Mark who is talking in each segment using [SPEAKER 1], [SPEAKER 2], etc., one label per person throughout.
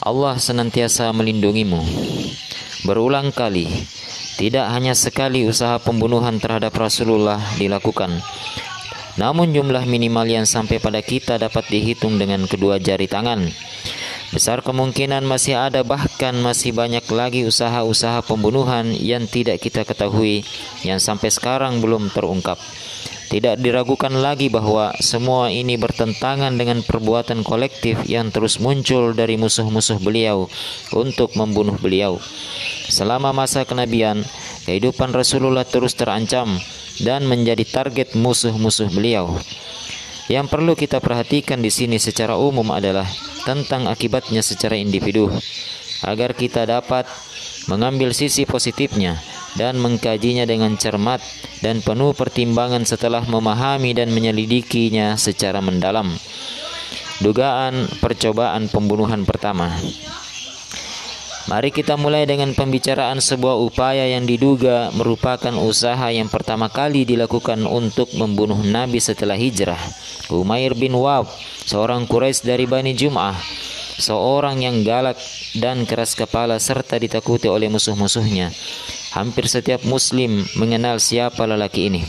[SPEAKER 1] Allah senantiasa melindungimu. Berulang kali, tidak hanya sekali usaha pembunuhan terhadap Rasulullah dilakukan, namun jumlah minimal yang sampai pada kita dapat dihitung dengan kedua jari tangan. Besar kemungkinan masih ada, bahkan masih banyak lagi usaha-usaha pembunuhan yang tidak kita ketahui, yang sampai sekarang belum terungkap. Tidak diragukan lagi bahwa semua ini bertentangan dengan perbuatan kolektif yang terus muncul dari musuh-musuh beliau untuk membunuh beliau. Selama masa kenabian, kehidupan Rasulullah terus terancam dan menjadi target musuh-musuh beliau. Yang perlu kita perhatikan di sini secara umum adalah tentang akibatnya secara individu, agar kita dapat mengambil sisi positifnya dan mengkajinya dengan cermat dan penuh pertimbangan setelah memahami dan menyelidikinya secara mendalam. Dugaan percobaan pembunuhan pertama. Mari kita mulai dengan pembicaraan sebuah upaya yang diduga merupakan usaha yang pertama kali dilakukan untuk membunuh Nabi setelah hijrah. Umair bin Wahb, seorang Quraisy dari Bani Jum'ah, seorang yang galak dan keras kepala serta ditakuti oleh musuh-musuhnya. Hampir setiap muslim mengenal siapa lelaki ini.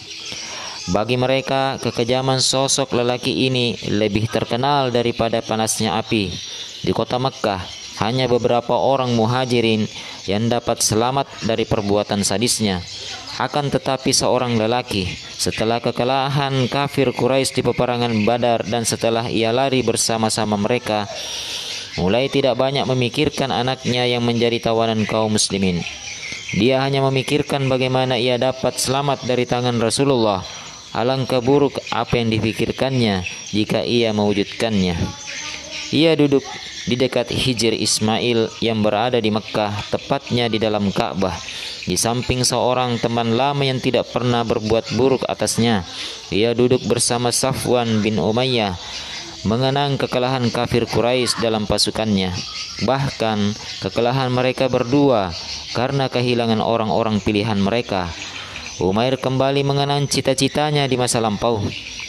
[SPEAKER 1] Bagi mereka, kekejaman sosok lelaki ini lebih terkenal daripada panasnya api. Di kota Mekkah, hanya beberapa orang muhajirin yang dapat selamat dari perbuatan sadisnya. Akan tetapi seorang lelaki, setelah kekalahan kafir Quraisy di peperangan Badar dan setelah ia lari bersama-sama mereka, mulai tidak banyak memikirkan anaknya yang menjadi tawanan kaum muslimin. Dia hanya memikirkan bagaimana ia dapat selamat dari tangan Rasulullah. Alangkah buruk apa yang dipikirkannya jika ia mewujudkannya. Ia duduk di dekat Hijr Ismail yang berada di Mekkah, tepatnya di dalam Ka'bah, di samping seorang teman lama yang tidak pernah berbuat buruk atasnya. Ia duduk bersama Safwan bin Umayyah, mengenang kekalahan kafir Quraisy dalam pasukannya, bahkan kekalahan mereka berdua karena kehilangan orang-orang pilihan mereka. Umair kembali mengenang cita-citanya di masa lampau.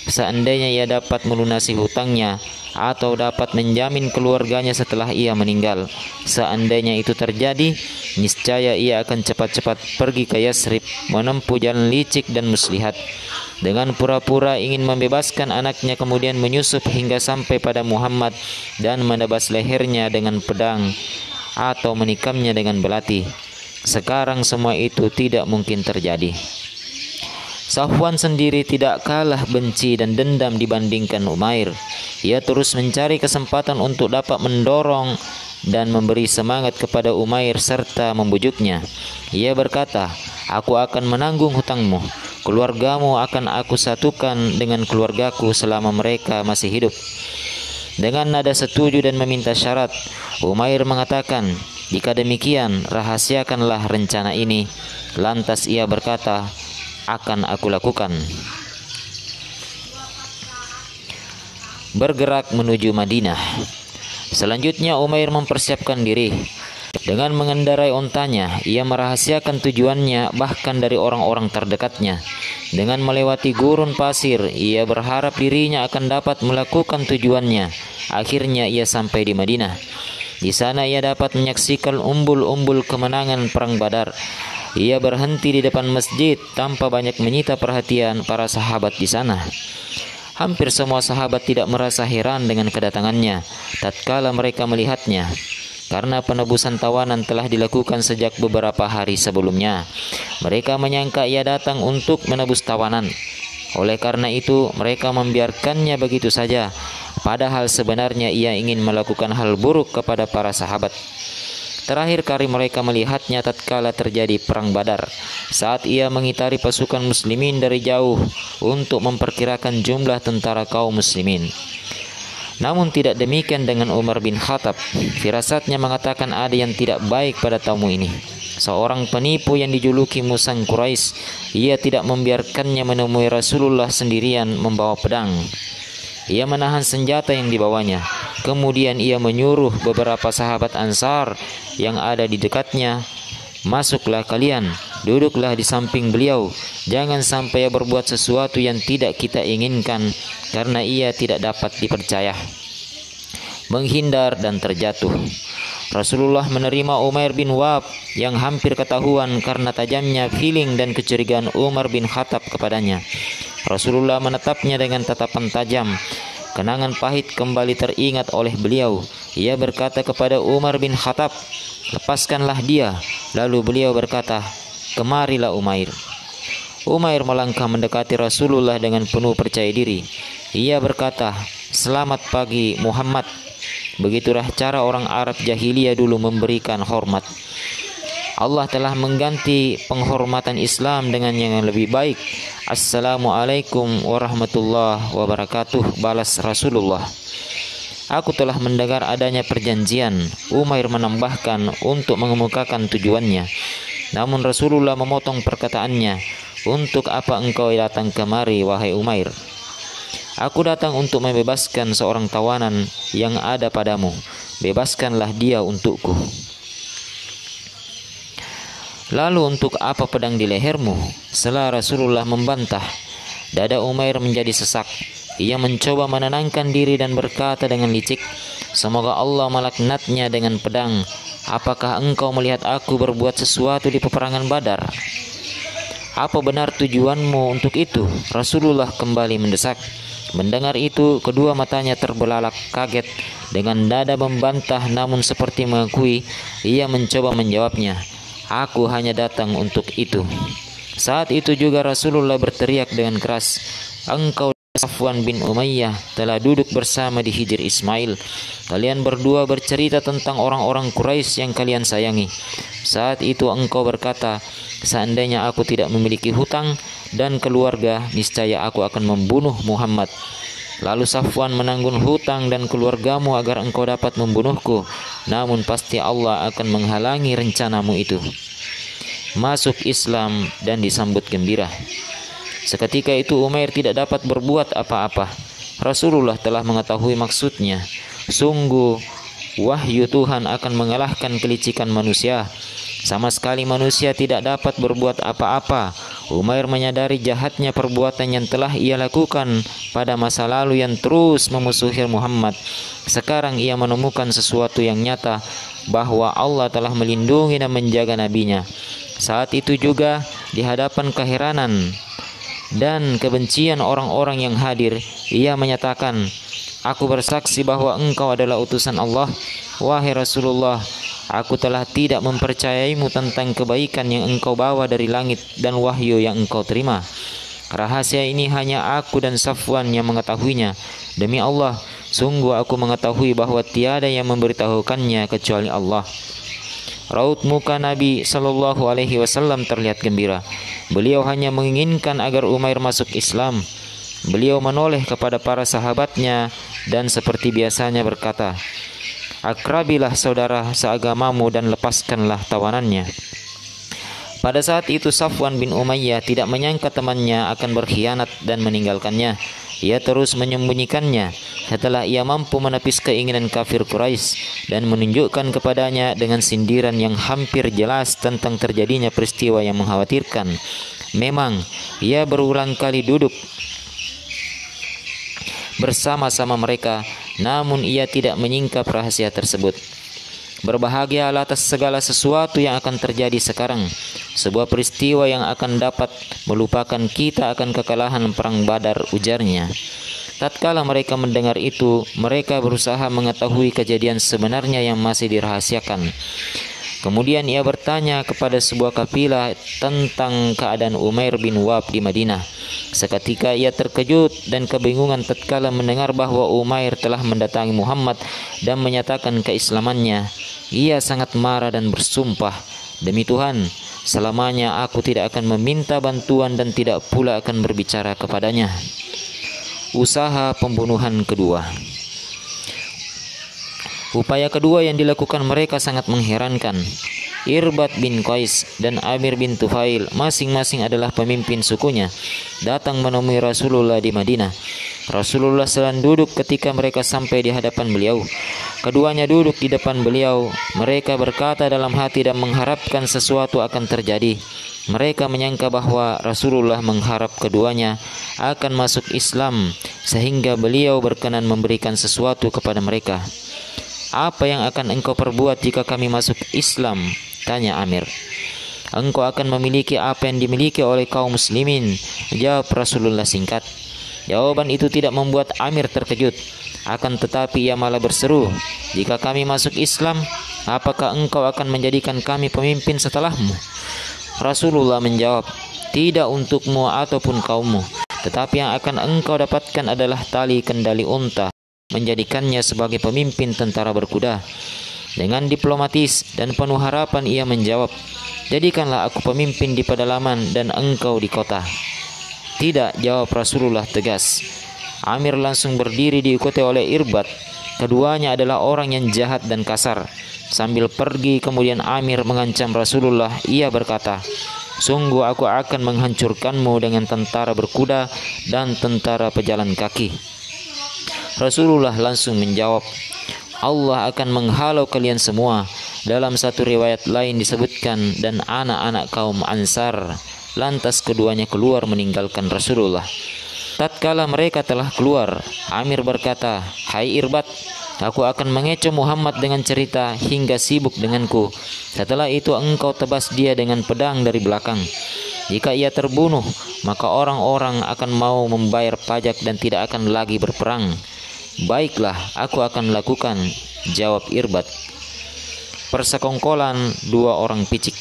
[SPEAKER 1] Seandainya ia dapat melunasi hutangnya atau dapat menjamin keluarganya setelah ia meninggal, seandainya itu terjadi, niscaya ia akan cepat-cepat pergi ke Yasrib, menempuh jalan licik dan muslihat. Dengan pura-pura ingin membebaskan anaknya, kemudian menyusup hingga sampai pada Muhammad dan menebas lehernya dengan pedang atau menikamnya dengan belati. Sekarang semua itu tidak mungkin terjadi. Safwan sendiri tidak kalah benci dan dendam dibandingkan Umair. Ia terus mencari kesempatan untuk dapat mendorong dan memberi semangat kepada Umair serta membujuknya. Ia berkata, "Aku akan menanggung hutangmu. Keluargamu akan aku satukan dengan keluargaku selama mereka masih hidup." Dengan nada setuju dan meminta syarat, Umair mengatakan, "Jika demikian, rahasiakanlah rencana ini." Lantas ia berkata, "Akan aku lakukan." Bergerak menuju Madinah. Selanjutnya Umair mempersiapkan diri. Dengan mengendarai ontanya, ia merahasiakan tujuannya bahkan dari orang-orang terdekatnya. Dengan melewati gurun pasir, ia berharap dirinya akan dapat melakukan tujuannya. Akhirnya ia sampai di Madinah. Di sana ia dapat menyaksikan umbul-umbul kemenangan perang Badar. Ia berhenti di depan masjid tanpa banyak menyita perhatian para sahabat di sana. Hampir semua sahabat tidak merasa heran dengan kedatangannya tatkala mereka melihatnya, karena penebusan tawanan telah dilakukan sejak beberapa hari sebelumnya. Mereka menyangka ia datang untuk menebus tawanan. Oleh karena itu, mereka membiarkannya begitu saja, padahal sebenarnya ia ingin melakukan hal buruk kepada para sahabat. Terakhir kali mereka melihatnya tatkala terjadi perang Badar, saat ia mengitari pasukan muslimin dari jauh untuk memperkirakan jumlah tentara kaum muslimin. Namun tidak demikian dengan Umar bin Khattab. Firasatnya mengatakan ada yang tidak baik pada tamu ini. Seorang penipu yang dijuluki Musang Quraisy, ia tidak membiarkannya menemui Rasulullah sendirian membawa pedang. Ia menahan senjata yang dibawanya. Kemudian ia menyuruh beberapa sahabat Ansar yang ada di dekatnya, "Masuklah kalian, duduklah di samping beliau. Jangan sampai ia berbuat sesuatu yang tidak kita inginkan, karena ia tidak dapat dipercaya." Menghindar dan terjatuh. Rasulullah menerima Umair bin Wahab yang hampir ketahuan karena tajamnya feeling dan kecurigaan Umar bin Khattab kepadanya. Rasulullah menatapnya dengan tatapan tajam. Kenangan pahit kembali teringat oleh beliau. Ia berkata kepada Umar bin Khattab, "Lepaskanlah dia." Lalu beliau berkata, "Kemarilah Umair." Umair melangkah mendekati Rasulullah dengan penuh percaya diri. Ia berkata, "Selamat pagi Muhammad." Begitulah cara orang Arab jahiliyah dulu memberikan hormat. Allah telah mengganti penghormatan Islam dengan yang lebih baik. Assalamualaikum warahmatullahi wabarakatuh, balas Rasulullah. Aku telah mendengar adanya perjanjian. Umair menambahkan untuk mengemukakan tujuannya. Namun Rasulullah memotong perkataannya. Untuk apa engkau datang kemari, wahai Umair? Aku datang untuk membebaskan seorang tawanan yang ada padamu. Bebaskanlah dia untukku. Lalu untuk apa pedang di lehermu? Setelah Rasulullah membantah, dada Umair menjadi sesak. Ia mencoba menenangkan diri dan berkata dengan licik, "Semoga Allah melaknatnya dengan pedang. Apakah engkau melihat aku berbuat sesuatu di peperangan Badar? Apa benar tujuanmu untuk itu?" Rasulullah kembali mendesak. Mendengar itu, kedua matanya terbelalak kaget. Dengan nada membantah namun seperti mengakui, ia mencoba menjawabnya, "Aku hanya datang untuk itu." Saat itu juga Rasulullah berteriak dengan keras, "Engkau Safwan bin Umayyah telah duduk bersama di Hijr Ismail. Kalian berdua bercerita tentang orang-orang Quraisy yang kalian sayangi. Saat itu engkau berkata, seandainya aku tidak memiliki hutang dan keluarga, niscaya aku akan membunuh Muhammad. Lalu Safwan menanggung hutang dan keluargamu agar engkau dapat membunuhku. Namun pasti Allah akan menghalangi rencanamu itu." Masuk Islam dan disambut gembira. Seketika itu Umair tidak dapat berbuat apa-apa. Rasulullah telah mengetahui maksudnya. Sungguh wahyu Tuhan akan mengalahkan kelicikan manusia. Sama sekali manusia tidak dapat berbuat apa-apa. Umair menyadari jahatnya perbuatan yang telah ia lakukan pada masa lalu yang terus memusuhi Muhammad. Sekarang ia menemukan sesuatu yang nyata, bahwa Allah telah melindungi dan menjaga nabinya. Saat itu juga di hadapan keheranan dan kebencian orang-orang yang hadir, ia menyatakan, "Aku bersaksi bahwa engkau adalah utusan Allah. Wahai Rasulullah, aku telah tidak mempercayaimu tentang kebaikan yang engkau bawa dari langit dan wahyu yang engkau terima. Rahasia ini hanya aku dan Safwan yang mengetahuinya. Demi Allah, sungguh aku mengetahui bahwa tiada yang memberitahukannya kecuali Allah." Raut muka Nabi Shallallahu Alaihi Wasallam terlihat gembira. Beliau hanya menginginkan agar Umair masuk Islam. Beliau menoleh kepada para sahabatnya dan seperti biasanya berkata, "Akrabilah saudara seagamamu dan lepaskanlah tawanannya." Pada saat itu Safwan bin Umayyah tidak menyangka temannya akan berkhianat dan meninggalkannya. Ia terus menyembunyikannya setelah ia mampu menepis keinginan kafir Quraisy dan menunjukkan kepadanya dengan sindiran yang hampir jelas tentang terjadinya peristiwa yang mengkhawatirkan. Memang ia berulang kali duduk bersama-sama mereka, namun ia tidak menyingkap rahasia tersebut. Berbahagialah atas segala sesuatu yang akan terjadi sekarang. Sebuah peristiwa yang akan dapat melupakan kita akan kekalahan perang Badar, ujarnya. Tatkala mereka mendengar itu, mereka berusaha mengetahui kejadian sebenarnya yang masih dirahasiakan. Kemudian ia bertanya kepada sebuah kafilah tentang keadaan Umair bin Wahab di Madinah. Seketika ia terkejut dan kebingungan tatkala mendengar bahwa Umair telah mendatangi Muhammad dan menyatakan keislamannya. Ia sangat marah dan bersumpah, "Demi Tuhan, selamanya aku tidak akan meminta bantuan dan tidak pula akan berbicara kepadanya." Usaha pembunuhan kedua. Upaya kedua yang dilakukan mereka sangat mengherankan. Irbad bin Qais dan Amir bin Tufail, masing-masing adalah pemimpin sukunya, datang menemui Rasulullah di Madinah. Rasulullah sedang duduk ketika mereka sampai di hadapan beliau. Keduanya duduk di depan beliau. Mereka berkata dalam hati dan mengharapkan sesuatu akan terjadi. Mereka menyangka bahwa Rasulullah mengharap keduanya akan masuk Islam, sehingga beliau berkenan memberikan sesuatu kepada mereka. "Apa yang akan engkau perbuat jika kami masuk Islam?" tanya Amir. "Engkau akan memiliki apa yang dimiliki oleh kaum muslimin," jawab Rasulullah singkat. Jawaban itu tidak membuat Amir terkejut. Akan tetapi ia malah berseru, "Jika kami masuk Islam, apakah engkau akan menjadikan kami pemimpin setelahmu?" Rasulullah menjawab, "Tidak untukmu ataupun kaummu, tetapi yang akan engkau dapatkan adalah tali kendali unta, menjadikannya sebagai pemimpin tentara berkuda." Dengan diplomatis dan penuh harapan ia menjawab, "Jadikanlah aku pemimpin di pedalaman dan engkau di kota." "Tidak," jawab Rasulullah tegas. Amir langsung berdiri diikuti oleh Irbad. Keduanya adalah orang yang jahat dan kasar. Sambil pergi kemudian Amir mengancam Rasulullah. Ia berkata, "Sungguh aku akan menghancurkanmu dengan tentara berkuda dan tentara pejalan kaki." Rasulullah langsung menjawab, "Allah akan menghalau kalian semua." Dalam satu riwayat lain disebutkan, "Dan anak-anak kaum Ansar." Lantas keduanya keluar meninggalkan Rasulullah. Tatkala mereka telah keluar, Amir berkata, "Hai Irbad, aku akan mengecoh Muhammad dengan cerita hingga sibuk denganku. Setelah itu engkau tebas dia dengan pedang dari belakang. Jika ia terbunuh, maka orang-orang akan mau membayar pajak dan tidak akan lagi berperang." "Baiklah, aku akan lakukan," jawab Irbad. Persekongkolan dua orang picik.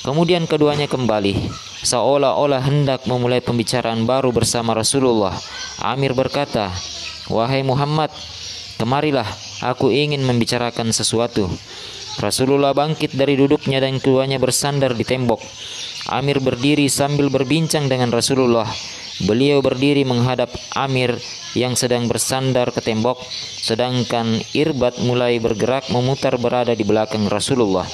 [SPEAKER 1] Kemudian keduanya kembali, seolah-olah hendak memulai pembicaraan baru bersama Rasulullah. Amir berkata, "Wahai Muhammad, kemarilah, aku ingin membicarakan sesuatu." Rasulullah bangkit dari duduknya dan keduanya bersandar di tembok. Amir berdiri sambil berbincang dengan Rasulullah. Beliau berdiri menghadap Amir yang sedang bersandar ke tembok, sedangkan Irbad mulai bergerak memutar berada di belakang Rasulullah.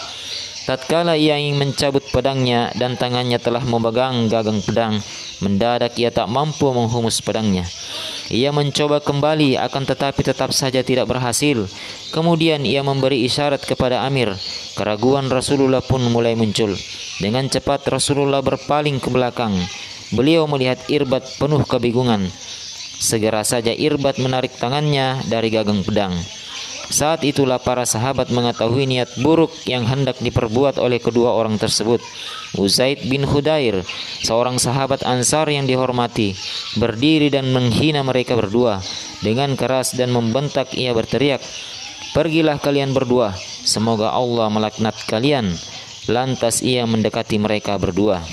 [SPEAKER 1] Tatkala ia ingin mencabut pedangnya dan tangannya telah memegang gagang pedang, mendadak ia tak mampu menghumus pedangnya. Ia mencoba kembali, akan tetapi tetap saja tidak berhasil. Kemudian ia memberi isyarat kepada Amir. Keraguan Rasulullah pun mulai muncul. Dengan cepat Rasulullah berpaling ke belakang. Beliau melihat Irbad penuh kebingungan. Segera saja Irbad menarik tangannya dari gagang pedang. Saat itulah para sahabat mengetahui niat buruk yang hendak diperbuat oleh kedua orang tersebut. Uzaid bin Hudair, seorang sahabat Ansar yang dihormati, berdiri dan menghina mereka berdua. Dengan keras dan membentak ia berteriak, "Pergilah kalian berdua, semoga Allah melaknat kalian." Lantas ia mendekati mereka berdua.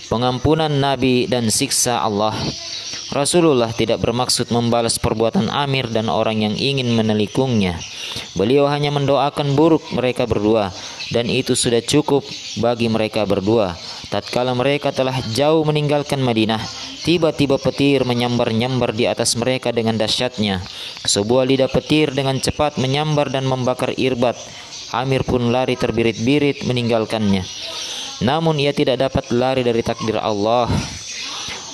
[SPEAKER 1] Pengampunan Nabi dan siksa Allah. Rasulullah tidak bermaksud membalas perbuatan Amir dan orang yang ingin menelikungnya. Beliau hanya mendoakan buruk mereka berdua, dan itu sudah cukup bagi mereka berdua. Tatkala mereka telah jauh meninggalkan Madinah, tiba-tiba petir menyambar-nyambar di atas mereka dengan dahsyatnya. Sebuah lidah petir dengan cepat menyambar dan membakar Irbad. Amir pun lari terbirit-birit meninggalkannya. Namun ia tidak dapat lari dari takdir Allah.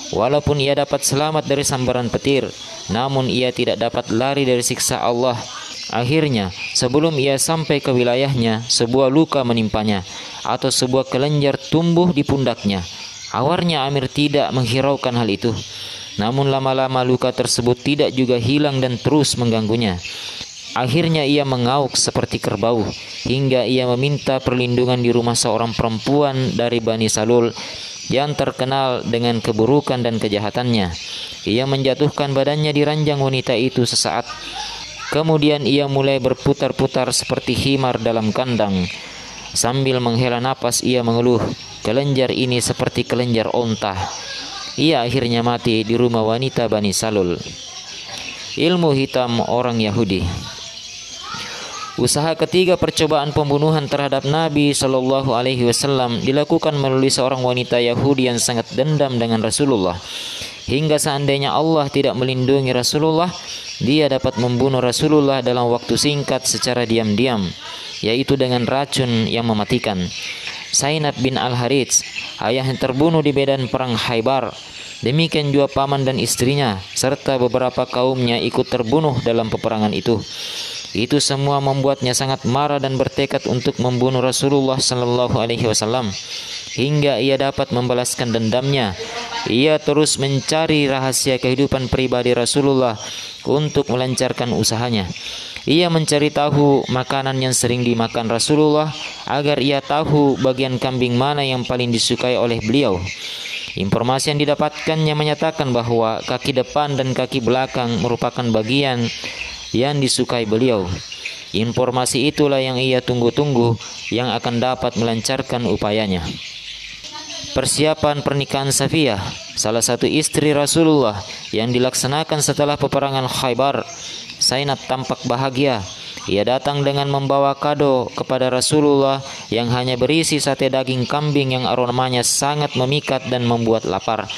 [SPEAKER 1] Walaupun ia dapat selamat dari sambaran petir, namun ia tidak dapat lari dari siksa Allah. Akhirnya, sebelum ia sampai ke wilayahnya, sebuah luka menimpanya, atau sebuah kelenjar tumbuh di pundaknya. Awalnya Amir tidak menghiraukan hal itu, namun lama-lama luka tersebut tidak juga hilang dan terus mengganggunya. Akhirnya ia mengauk seperti kerbau, hingga ia meminta perlindungan di rumah seorang perempuan dari Bani Salul yang terkenal dengan keburukan dan kejahatannya. Ia menjatuhkan badannya di ranjang wanita itu sesaat. Kemudian ia mulai berputar-putar seperti himar dalam kandang. Sambil menghela napas ia mengeluh, "Kelenjar ini seperti kelenjar onta." Ia akhirnya mati di rumah wanita Bani Salul. Ilmu hitam orang Yahudi. Usaha ketiga percobaan pembunuhan terhadap Nabi Shallallahu Alaihi Wasallam dilakukan melalui seorang wanita Yahudi yang sangat dendam dengan Rasulullah. Hingga seandainya Allah tidak melindungi Rasulullah, dia dapat membunuh Rasulullah dalam waktu singkat secara diam-diam, yaitu dengan racun yang mematikan. Zainab bin Al-Harits, ayah yang terbunuh di medan perang Khaybar. Demikian juga paman dan istrinya, serta beberapa kaumnya ikut terbunuh dalam peperangan itu. Itu semua membuatnya sangat marah dan bertekad untuk membunuh Rasulullah Sallallahu Alaihi Wasallam. Hingga ia dapat membalaskan dendamnya, ia terus mencari rahasia kehidupan pribadi Rasulullah untuk melancarkan usahanya. Ia mencari tahu makanan yang sering dimakan Rasulullah agar ia tahu bagian kambing mana yang paling disukai oleh beliau. Informasi yang didapatkannya menyatakan bahwa kaki depan dan kaki belakang merupakan bagian yang disukai beliau. Informasi itulah yang ia tunggu-tunggu yang akan dapat melancarkan upayanya. Persiapan pernikahan Safiyah, salah satu istri Rasulullah, yang dilaksanakan setelah peperangan Khaybar. Zainab tampak bahagia. Ia datang dengan membawa kado kepada Rasulullah yang hanya berisi sate daging kambing yang aromanya sangat memikat dan membuat lapar.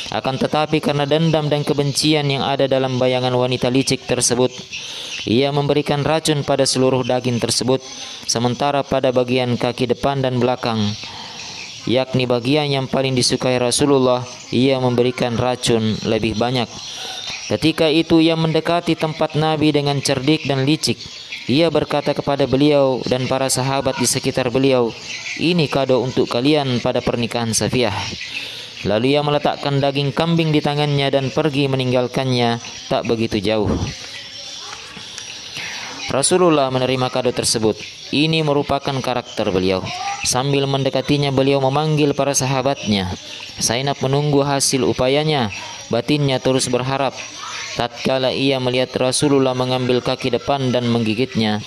[SPEAKER 1] Akan tetapi karena dendam dan kebencian yang ada dalam bayangan wanita licik tersebut, ia memberikan racun pada seluruh daging tersebut, sementara pada bagian kaki depan dan belakang, yakni bagian yang paling disukai Rasulullah, ia memberikan racun lebih banyak. Ketika itu ia mendekati tempat Nabi dengan cerdik dan licik. Ia berkata kepada beliau dan para sahabat di sekitar beliau, "Ini kado untuk kalian pada pernikahan Safiyah." Lalu ia meletakkan daging kambing di tangannya dan pergi meninggalkannya tak begitu jauh. Rasulullah menerima kado tersebut. Ini merupakan karakter beliau. Sambil mendekatinya, beliau memanggil para sahabatnya. Zainab menunggu hasil upayanya. Batinnya terus berharap. Tatkala ia melihat Rasulullah mengambil kaki depan dan menggigitnya,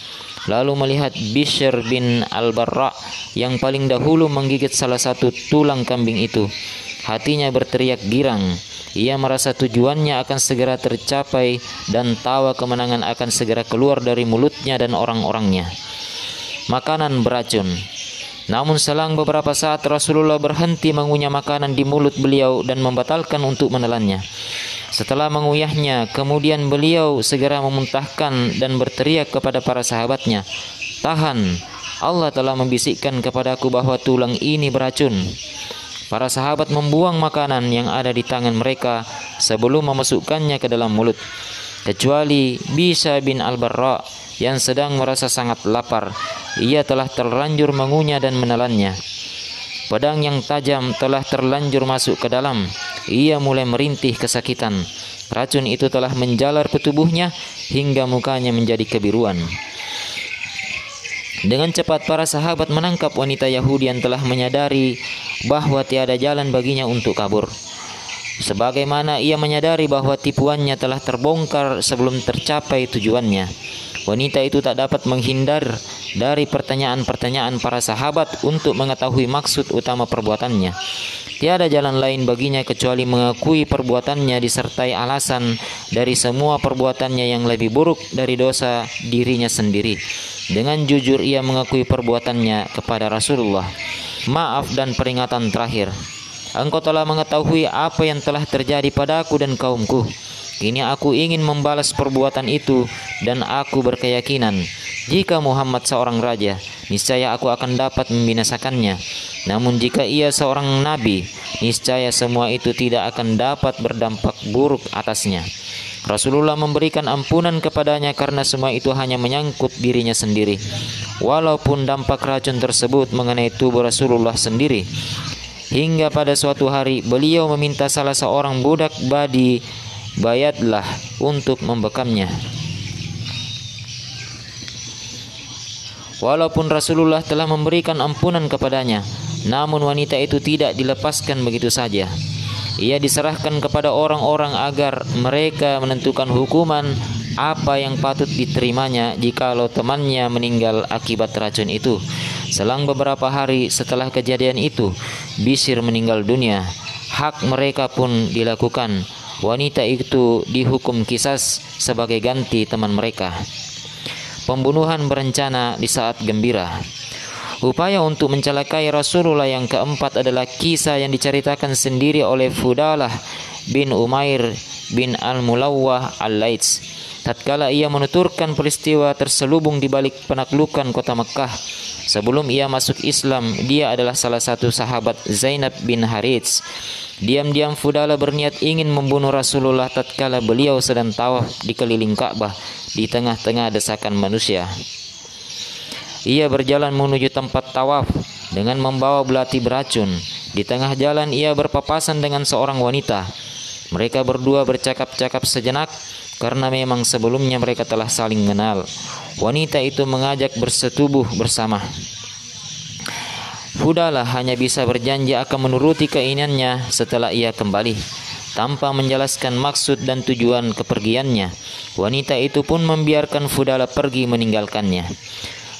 [SPEAKER 1] lalu melihat Bishr bin Al-Barra yang paling dahulu menggigit salah satu tulang kambing itu, hatinya berteriak girang. Ia merasa tujuannya akan segera tercapai dan tawa kemenangan akan segera keluar dari mulutnya dan orang-orangnya. Makanan beracun. Namun selang beberapa saat Rasulullah berhenti mengunyah makanan di mulut beliau dan membatalkan untuk menelannya. Setelah menguyahnya, kemudian beliau segera memuntahkan dan berteriak kepada para sahabatnya, "Tahan, Allah telah membisikkan kepadaku bahwa tulang ini beracun." Para sahabat membuang makanan yang ada di tangan mereka sebelum memasukkannya ke dalam mulut, kecuali Bishr bin Al-Barra yang sedang merasa sangat lapar. Ia telah terlanjur mengunyah dan menelannya. Pedang yang tajam telah terlanjur masuk ke dalam. Ia mulai merintih kesakitan. Racun itu telah menjalar ke tubuhnya hingga mukanya menjadi kebiruan. Dengan cepat para sahabat menangkap wanita Yahudi yang telah menyadari bahwa tiada jalan baginya untuk kabur. Sebagaimana ia menyadari bahwa tipuannya telah terbongkar sebelum tercapai tujuannya, wanita itu tak dapat menghindar dari pertanyaan-pertanyaan para sahabat untuk mengetahui maksud utama perbuatannya. Tiada jalan lain baginya kecuali mengakui perbuatannya disertai alasan dari semua perbuatannya yang lebih buruk dari dosa dirinya sendiri. Dengan jujur ia mengakui perbuatannya kepada Rasulullah. "Maaf dan peringatan terakhir. Engkau telah mengetahui apa yang telah terjadi padaku dan kaumku. Kini aku ingin membalas perbuatan itu dan aku berkeyakinan jika Muhammad seorang raja, niscaya aku akan dapat membinasakannya. Namun jika ia seorang nabi, niscaya semua itu tidak akan dapat berdampak buruk atasnya." Rasulullah memberikan ampunan kepadanya karena semua itu hanya menyangkut dirinya sendiri. Walaupun dampak racun tersebut mengenai tubuh Rasulullah sendiri. Hingga pada suatu hari beliau meminta salah seorang budak Badi Bayadlah untuk membekamnya. Walaupun Rasulullah telah memberikan ampunan kepadanya, namun wanita itu tidak dilepaskan begitu saja. Ia diserahkan kepada orang-orang agar mereka menentukan hukuman apa yang patut diterimanya jikalau temannya meninggal akibat racun itu. Selang beberapa hari setelah kejadian itu, Bishr meninggal dunia. Hak mereka pun dilakukan. Wanita itu dihukum qisas sebagai ganti teman mereka. Pembunuhan berencana di saat gembira. Upaya untuk mencelakai Rasulullah yang keempat adalah kisah yang diceritakan sendiri oleh Fudalah bin Umair bin Al-Mulawwah Al-Laits. Tatkala ia menuturkan peristiwa terselubung di balik penaklukan kota Mekkah. Sebelum ia masuk Islam, dia adalah salah satu sahabat Zainab bin Harits. Diam-diam Fudalah berniat ingin membunuh Rasulullah tatkala beliau sedang tawaf di keliling Ka'bah di tengah-tengah desakan manusia. Ia berjalan menuju tempat tawaf dengan membawa belati beracun. Di tengah jalan ia berpapasan dengan seorang wanita. Mereka berdua bercakap-cakap sejenak karena memang sebelumnya mereka telah saling mengenal. Wanita itu mengajak bersetubuh bersama. Fudalah hanya bisa berjanji akan menuruti keinginannya setelah ia kembali, tanpa menjelaskan maksud dan tujuan kepergiannya. Wanita itu pun membiarkan Fudalah pergi meninggalkannya.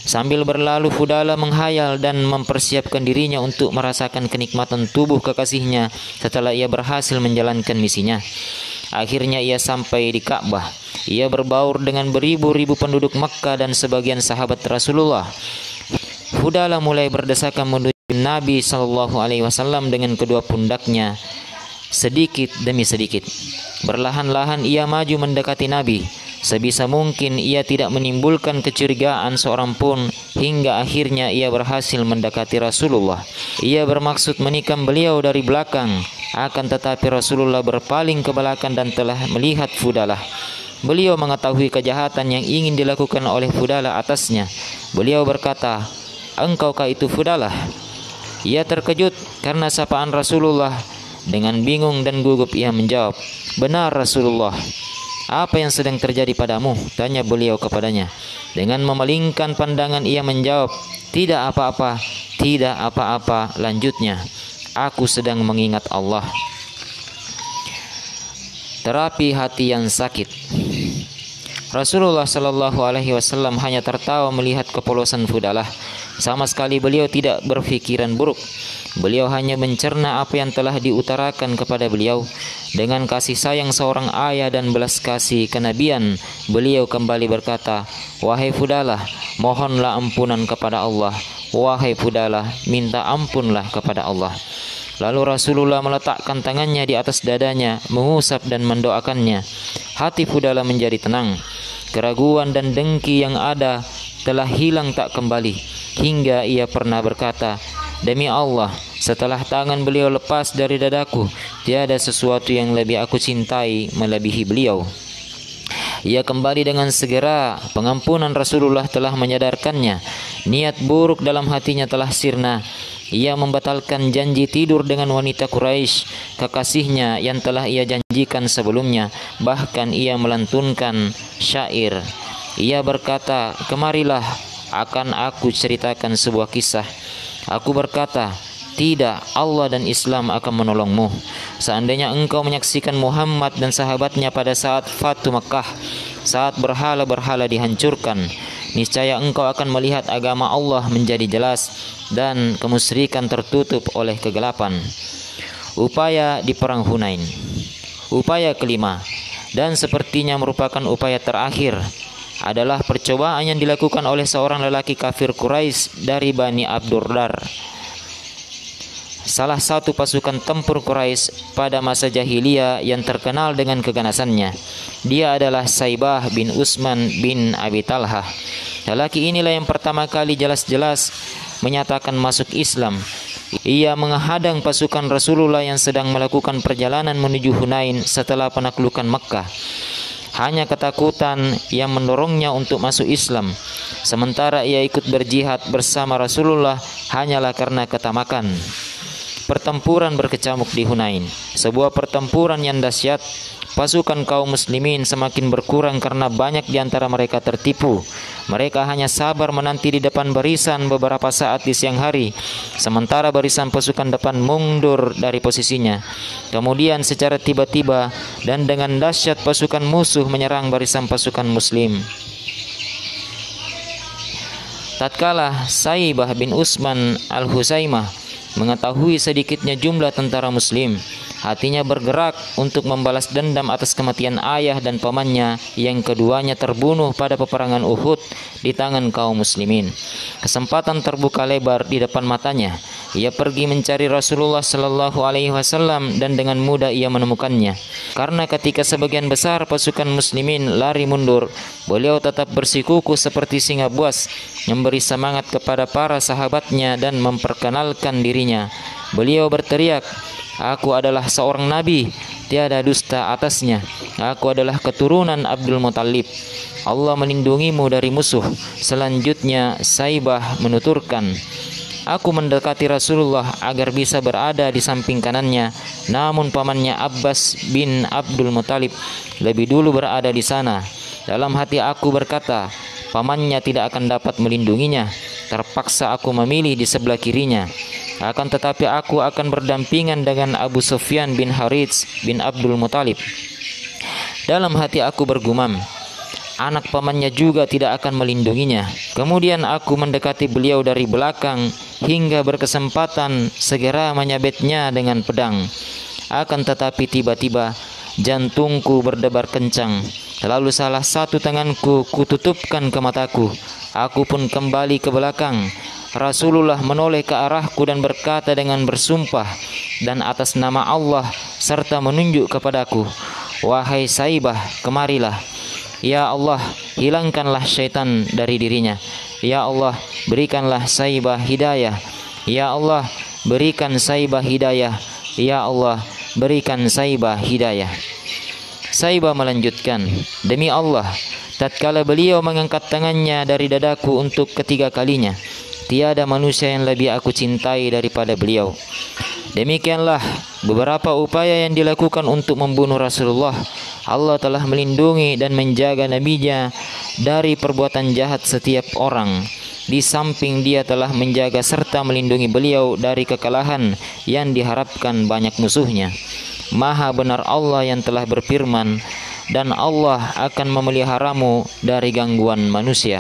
[SPEAKER 1] Sambil berlalu, Fudalah menghayal dan mempersiapkan dirinya untuk merasakan kenikmatan tubuh kekasihnya setelah ia berhasil menjalankan misinya. Akhirnya ia sampai di Ka'bah. Ia berbaur dengan beribu-ribu penduduk Makkah dan sebagian sahabat Rasulullah. Fudalah mulai berdesakan menuju Nabi SAW dengan kedua pundaknya, sedikit demi sedikit. Berlahan-lahan ia maju mendekati Nabi. Sebisa mungkin ia tidak menimbulkan kecurigaan seorang pun, hingga akhirnya ia berhasil mendekati Rasulullah. Ia bermaksud menikam beliau dari belakang, akan tetapi Rasulullah berpaling ke belakang dan telah melihat Fudalah. Beliau mengetahui kejahatan yang ingin dilakukan oleh Fudalah atasnya. Beliau berkata, "Engkaukah itu Fudalah?" Ia terkejut karena sapaan Rasulullah. Dengan bingung dan gugup ia menjawab, "Benar Rasulullah." "Apa yang sedang terjadi padamu?" tanya beliau kepadanya. Dengan memalingkan pandangan ia menjawab, "Tidak apa-apa, tidak apa-apa." Lanjutnya, "Aku sedang mengingat Allah." Terapi hati yang sakit. Rasulullah Shallallahu Alaihi Wasallam hanya tertawa melihat kepolosan Fudalah. Sama sekali beliau tidak berpikiran buruk. Beliau hanya mencerna apa yang telah diutarakan kepada beliau. Dengan kasih sayang seorang ayah dan belas kasih kenabian, beliau kembali berkata, "Wahai Fudalah, mohonlah ampunan kepada Allah. Wahai Fudalah, minta ampunlah kepada Allah." Lalu Rasulullah meletakkan tangannya di atas dadanya, mengusap dan mendoakannya. Hati Fudalah menjadi tenang. Keraguan dan dengki yang ada telah hilang tak kembali, hingga ia pernah berkata, "Demi Allah, setelah tangan beliau lepas dari dadaku, tiada sesuatu yang lebih aku cintai melebihi beliau." Ia kembali dengan segera. Pengampunan Rasulullah telah menyadarkannya. Niat buruk dalam hatinya telah sirna. Ia membatalkan janji tidur dengan wanita Quraisy, kekasihnya yang telah ia janjikan sebelumnya. Bahkan ia melantunkan syair. Ia berkata, "Kemarilah, akan aku ceritakan sebuah kisah." Aku berkata, "Tidak, Allah dan Islam akan menolongmu. Seandainya engkau menyaksikan Muhammad dan sahabatnya pada saat Fatu Makkah, saat berhala-berhala dihancurkan, niscaya engkau akan melihat agama Allah menjadi jelas dan kemusyrikan tertutup oleh kegelapan." Upaya di Perang Hunain. Upaya kelima, dan sepertinya merupakan upaya terakhir, adalah percobaan yang dilakukan oleh seorang lelaki kafir Quraisy dari Bani Abdurdar, salah satu pasukan tempur Quraisy pada masa jahiliyah yang terkenal dengan keganasannya. Dia adalah Saibah bin Utsman bin Abi Talhah. Lelaki inilah yang pertama kali jelas-jelas menyatakan masuk Islam. Ia menghadang pasukan Rasulullah yang sedang melakukan perjalanan menuju Hunain setelah penaklukan Mekkah. Hanya ketakutan yang mendorongnya untuk masuk Islam. Sementara ia ikut berjihad bersama Rasulullah hanyalah karena ketamakan. Pertempuran berkecamuk di Hunain, sebuah pertempuran yang dahsyat. Pasukan kaum muslimin semakin berkurang karena banyak di antara mereka tertipu. Mereka hanya sabar menanti di depan barisan beberapa saat di siang hari, sementara barisan pasukan depan mundur dari posisinya. Kemudian secara tiba-tiba dan dengan dahsyat pasukan musuh menyerang barisan pasukan muslim. Tatkala Saibah bin Utsman al-Husaimah mengetahui sedikitnya jumlah tentara muslim, hatinya bergerak untuk membalas dendam atas kematian ayah dan pamannya yang keduanya terbunuh pada peperangan Uhud di tangan kaum muslimin. Kesempatan terbuka lebar di depan matanya. Ia pergi mencari Rasulullah Shallallahu Alaihi Wasallam dan dengan mudah ia menemukannya. Karena ketika sebagian besar pasukan muslimin lari mundur, beliau tetap bersikukuh seperti singa buas, memberi semangat kepada para sahabatnya dan memperkenalkan dirinya. Beliau berteriak, "Aku adalah seorang nabi, tiada dusta atasnya. Aku adalah keturunan Abdul Muthalib. Allah melindungimu dari musuh." Selanjutnya Saibah menuturkan, Aku mendekati Rasulullah agar bisa berada di samping kanannya, namun pamannya Abbas bin Abdul Muthalib lebih dulu berada di sana. Dalam hati aku berkata, pamannya tidak akan dapat melindunginya. Terpaksa aku memilih di sebelah kirinya. Akan tetapi aku akan berdampingan dengan Abu Sufyan bin Harits bin Abdul Muthalib. Dalam hati aku bergumam, anak pamannya juga tidak akan melindunginya. Kemudian aku mendekati beliau dari belakang hingga berkesempatan segera menyabetnya dengan pedang. Akan tetapi tiba-tiba jantungku berdebar kencang. Lalu salah satu tanganku kututupkan ke mataku. Aku pun kembali ke belakang. Rasulullah menoleh ke arahku dan berkata dengan bersumpah dan atas nama Allah serta menunjuk kepadaku, wahai Saibah, kemarilah. Ya Allah, hilangkanlah syaitan dari dirinya. Ya Allah, berikanlah Saibah hidayah. Ya Allah, berikan Saibah hidayah. Ya Allah, berikan Saibah hidayah. Saibah melanjutkan, demi Allah, tatkala beliau mengangkat tangannya dari dadaku untuk ketiga kalinya, tiada manusia yang lebih aku cintai daripada beliau. Demikianlah beberapa upaya yang dilakukan untuk membunuh Rasulullah. Allah telah melindungi dan menjaga nabinya dari perbuatan jahat setiap orang. Di samping dia telah menjaga serta melindungi beliau dari kekalahan yang diharapkan banyak musuhnya. Maha benar Allah yang telah berfirman, dan Allah akan memeliharamu dari gangguan manusia.